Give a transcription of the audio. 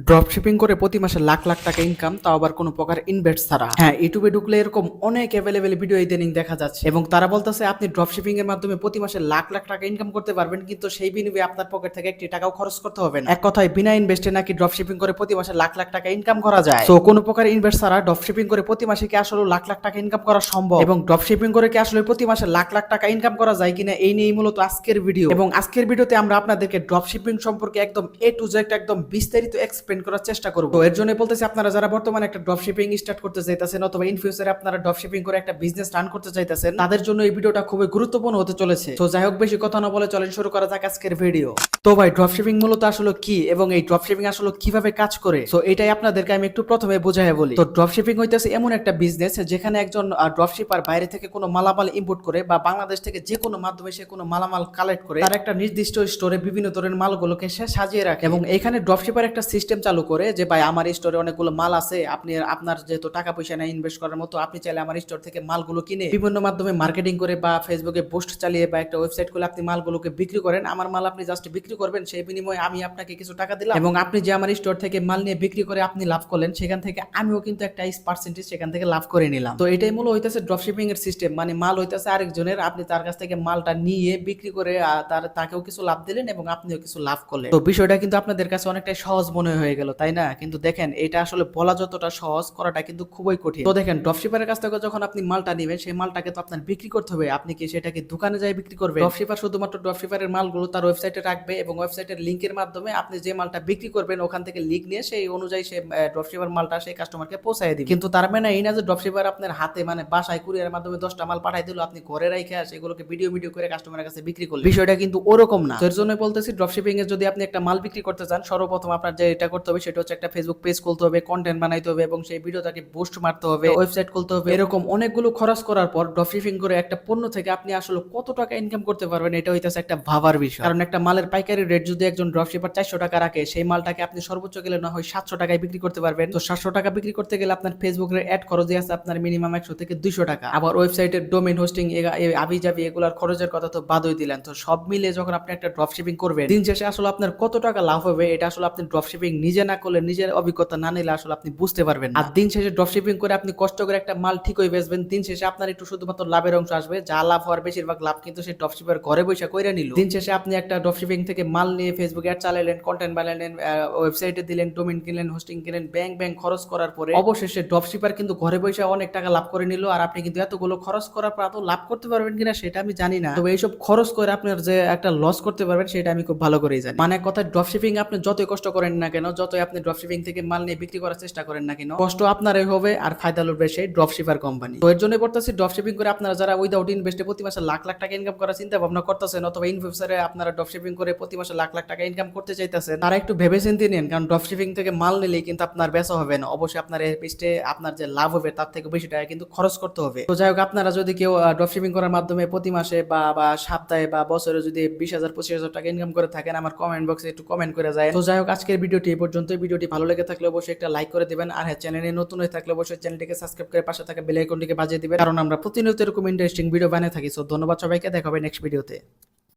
Dropshipping করে প্রতি মাসে লাখ লাখ টাকা ইনকাম, তাও আবার কোনো প্রকার ইনভেস্ট ছাড়া। হ্যাঁ, ইউটিউবে ঢুকলে এরকম অনেক অ্যাভেলেবেল ভিডিও ইদানিং দেখা যাচ্ছে এবং তারা বলতেছে আপনি ড্রপশিপিং এর মাধ্যমে প্রতি মাসে লাখ লাখ টাকা ইনকাম করতে পারবেন, কিন্তু সেই বিনিময়ে আপনার পকেট থেকে একটি টাকাও খরচ করতে হবে না। এক কথায় বিনা ইনভেস্টে নাকি ড্রপশিপিং করে প্রতি মাসে লাখ লাখ টাকা ইনকাম করা যায়। তো কোনো প্রকার ইনভেস্ট ছাড়া ড্রপশিপিং করে প্রতি মাসে কি আসলে লাখ লাখ টাকা ইনকাম করা সম্ভব, এবং ড্রপশিপিং করে কি আসলে প্রতি মাসে লাখ লাখ টাকা ইনকাম করা যায় কিনা, এই নিয়েই মূলত আজকের ভিডিও। এবং আজকের ভিডিওতে আমরা আপনাদেরকে ড্রপশিপিং সম্পর্কে একদম এ টু জেড একদম বিস্তারিত এক্সপ্লেন করার চেষ্টা করব। তো এর জন্য বলতেছি, আপনারা যারা বর্তমানে একটা ড্রপশিপিং স্টার্ট করতে চাইতেছেন অথবা ইন ফিউচারে আপনারা ড্রপশিপিং করে একটা বিজনেস রান করতে চাইতেছেন, তাদের জন্য এই ভিডিওটা খুবই গুরুত্বপূর্ণ হতে চলেছে। তো যাই হোক, বেশি কথা না বলে চলেন শুরু করা যাক আজকের ভিডিও। তো ভাই, ড্রপশিপিং মূলত আসলে কি এবং এই ড্রপশিপিং আসলে কিভাবে কাজ করে, তো এটাই আপনাদেরকে আমি একটু প্রথমে বুঝাই বলি। তো ড্রপশিপিং হইতেছে এমন একটা বিজনেস যেখানে একজন ড্রপশিপার বাইরে থেকে কোনো মালামাল ইম্পোর্ট করে বা বাংলাদেশ থেকে যে কোনো মাধ্যমে সে কোনো মালামাল কালেক্ট করে তার একটা নির্দিষ্ট স্টোরে বিভিন্ন ধরনের মালগুলোকে সে সাজিয়ে রাখে। এবং এখানে ড্রপশিপার একটা সিস্টেম চালু করে যে ভাই, আমার স্টোরে অনেকগুলো মাল আছে, আপনি আপনার যেহেতু টাকা পয়সা নেই ইনভেস্ট করার মতো, আপনি চাইলে আমার স্টোর থেকে মালগুলো কিনে বিভিন্ন মাধ্যমে মার্কেটিং করে বা ফেসবুকে পোস্ট চালিয়ে বা একটা ওয়েবসাইট খুলে আপনি মালগুলোকে বিক্রি করেন। আমার মাল আপনি জাস্ট বিক্রি করবেন, সেই বিনিময়ে আমি আপনাকে কিছু টাকা দিলাম, এবং আপনি যে আমার স্টোর থেকে মাল নিয়ে বিক্রি করে আপনি লাভ করলেন, সেখান থেকে আমিও কিন্তু একটা পার্সেন্টেজ সেখান থেকে লাভ করে নিলাম। তো এটাই মূল হইতেছে ড্রপশিপিং এর সিস্টেম। মানে মাল হইতেছে আরেকজনের, আপনি তার কাছ থেকে মালটা নিয়ে বিক্রি করে তাকেও কিছু লাভ দিলেন এবং আপনিও কিছু লাভ করলেন। তো বিষয়টা কিন্তু আপনাদের কাছে অনেকটাই সহজ মনে হয়ে গেল, তাই না? কিন্তু দেখেন, এটা আসলে বলা যতটা সহজ, করাটা কিন্তু খুবই কঠিন। তো দেখেন, ড্রপশিপারের কাছ থেকে যখন আপনি মালটা নেবেন, সেই মালটাকে তো আপনার বিক্রি করতে হবে। আপনি কি সেটাকে দোকানে যাই বিক্রি করবেন? ড্রপশিপার শুধুমাত্র ড্রপশিপারের মালগুলো তার ওয়েবসাইটে রাখবে এবং ওয়েবসাইটের লিংকের মাধ্যমে আপনি যে মালটা বিক্রি করবেন ওখান থেকে লিংক নিয়ে সেই অনুযায়ী সে ড্রপশিপার মালটা সেই কাস্টমারকে পৌঁছায় দিবে। কিন্তু তার মানে এই না যে ড্রপশিপার আপনার হাতে মানে বাসায় কুরিয়ারের মাধ্যমে 10টা মাল পাঠাই দিল, আপনি ঘরে রাখে সেগুলোকে ভিডিও করে কাস্টমারের কাছে বিক্রি করলেন। বিষয়টা কিন্তু ওরকম না। এর জন্য বলতেছি, ড্রপশিপিং এ যদি আপনি একটা মাল বিক্রি করতে চান, সর্বপ্রথম আপনার যে এটা করতে হবে সেটা হচ্ছে একটা ফেসবুক পেজ খুলতে হবে, কন্টেন্ট বানাইতে হবে এবং সেই ভিডিওটাকে বুস্ট মারতে হবে, ওয়েবসাইট খুলতে হবে। এরকম অনেকগুলো খরচ করার পর ড্রপশিপিং করে একটা পণ্য থেকে আপনি আসলে কত টাকা ইনকাম করতে পারবেন, এটা হইতেছে একটা ভাবার বিষয়। কারণ একটা মালের পাইকারি রেট যদি একজন ড্রপশিপার 400 টাকা রাখে, সেই মালটাকে আপনি সর্বোচ্চ গেলে না হয় 700 টাকায় বিক্রি করতে পারবেন। তো 700 টাকা বিক্রি করতে গেলে আপনার ফেসবুকের অ্যাড খরচই আছে আপনার মিনিমাম 100 থেকে 200 টাকা। আবার ওয়েবসাইটের ডোমেইন হোস্টিং আবি যাবি এগুলার খরচের কথা তো বাদই দিলেন। তো সব মিলে যখন আপনি একটা ড্রপশিপিং করবেন, দিন শেষে আসলে আপনার কত টাকা লাভ হবে, এটা আসলে আপনি ড্রপশিপিং নিজে না করলে, নিজের অভিজ্ঞতা না নিলে আসলে আপনি বুঝতে পারবেন না। আর দিন শেষে ড্রপশিপিং করে আপনি কষ্ট করে একটা মাল ঠিকই বেচবেন, দিন শেষে আপনার একটু শুধুমাত্র লাভের অংশ আসবে। যা লাভ হওয়ার বেশিরভাগ লাভ কিন্তু সেই ড্রপশিপার ঘরে বসে কইরা নিল। দিন শেষে আপনি একটা ড্রপশিপিং থেকে মাল নিয়ে ফেসবুকে অ্যাড চালালেন, কন্টেন্ট বানালেন, ওয়েবসাইটে দিলেন, ডোমেইন কিনলেন, হোস্টিং কিনলেন, ব্যাংক খরচ করার পরে অবশেষে ড্রপশিপার কিন্তু ঘরে বসে অনেক টাকা লাভ করে নিল। আর আপনি কিন্তু এতগুলো খরচ করার পর এত লাভ করতে পারবেন কিনা সেটা আমি জানি না, তবে এইসব খরচ করে আপনার যে একটা লস করতে পারবেন সেটা আমি খুব ভালো করেই জানি। মানে কথা, ড্রপশিপিং আপনি যতই কষ্ট করেন না কেন, যতই আপনি ড্রপশিপিং থেকে মাল নিয়ে বিক্রি করার চেষ্টা করেন না কেন, কষ্ট আপনারই হবে আর ফায়দা লুটবে সেই ড্রপশিপার কোম্পানি। তো এর জন্য বলতেছি, ড্রপশিপিং করে আপনারা যারা উইদাউট ইনভেস্টে প্রতি মাসে লাখ লাখ টাকা ইনকাম করার চিন্তা ভাবনা করতেছেন, অথবা ইন ফিউচারে আপনারা ড্রপশিপিং করে প্রতি মাসে লাখ লাখ টাকা ইনকাম করতে চাইতেছেন, তারা একটু ভেবে চিন্তে নিন। কারণ ড্রপশিপিং থেকে মাল নিলেই কিন্তু আপনার বেচা হবে না, অবশ্যই আপনার এই পেজে আপনার যে লাভ হবে তার থেকে বেশি টাকা কিন্তু খরচ করতে হবে। তো যাই হোক, আপনারা যদি কেউ ড্রপশিপিং করার মাধ্যমে প্রতি মাসে বা সপ্তাহে বা বছরে যদি 20,000-25,000 টাকা ইনকাম করে থাকেন, আমার কমেন্ট বক্সে একটু কমেন্ট করে যায়। তো যাই হোক, আজকের ভিডিওটি এই পর্যন্ত। ভিডিওটি ভালো লেগে থাকলে অবশ্যই একটা লাইক করে দিবেন, আর হ্যাঁ, চ্যানেলে নতুন হয়ে থাকলে অবশ্যই চ্যানেলটিকে সাবস্ক্রাইব করে পাশে থাকা বেল আইকনটিকে বাজিয়ে দিবেন, কারণ আমরা প্রতিনিয়ত এরকম ইন্টারেস্টিং ভিডিও বানিয়ে থাকি। সো ধন্যবাদ সবাইকে, দেখা হবে নেক্সট ভিডিওতে।